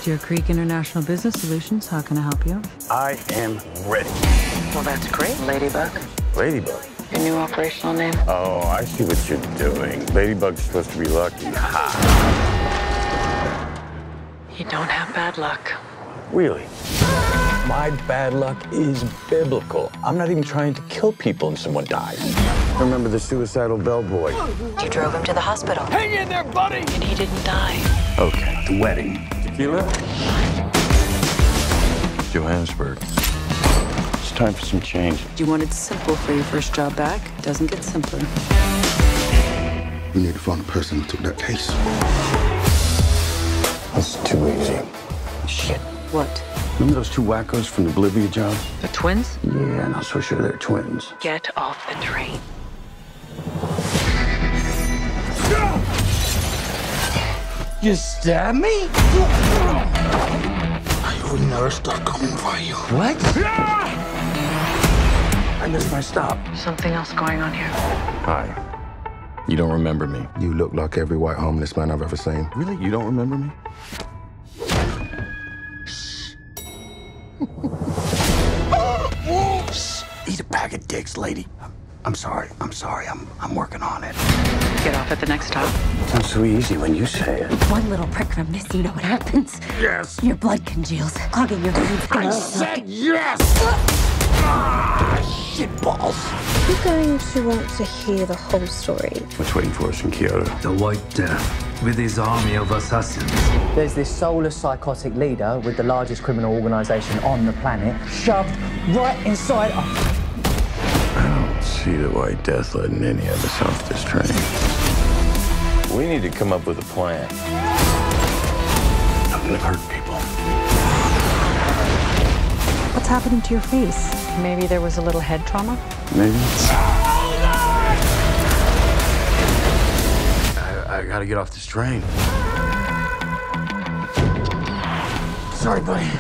Deer Creek International Business Solutions. How can I help you? I am ready. Well, that's great, Ladybug. Ladybug? Your new operational name? Oh, I see what you're doing. Ladybug's supposed to be lucky. Ha! You don't have bad luck. Really? My bad luck is biblical. I'm not even trying to kill people and someone dies. Remember the suicidal bellboy? You drove him to the hospital. Hang in there, buddy! And he didn't die. Okay, the wedding. Tequila? Johannesburg. It's time for some change. You wanted simple for your first job back. Doesn't get simpler. We need to find the person who took that case. That's too easy. Shit. What? Remember those two wackos from the Bolivia job? The twins? Yeah, not so sure they're twins. Get off the train. You stab me? I never start coming for you. What? I missed my stop. Something else going on here. Hi. You don't remember me? You look like every white homeless man I've ever seen. Really? You don't remember me? Eat a bag of dicks, lady. I'm sorry. I'm working on it. Get off at the next stop. Sounds so easy when you say it. One little prick from this, you know what happens? Yes. Your blood congeals, clogging your veins. I said yes! Shit balls. You're going to want to hear the whole story. What's waiting for us in Kyoto? The White Death, with his army of assassins. There's this soulless psychotic leader with the largest criminal organization on the planet shoved right inside us. I don't see the White Death letting any of us off this train. We need to come up with a plan. Not gonna hurt people. What's happening to your face? Maybe there was a little head trauma? Maybe. I gotta get off this train. Sorry, buddy.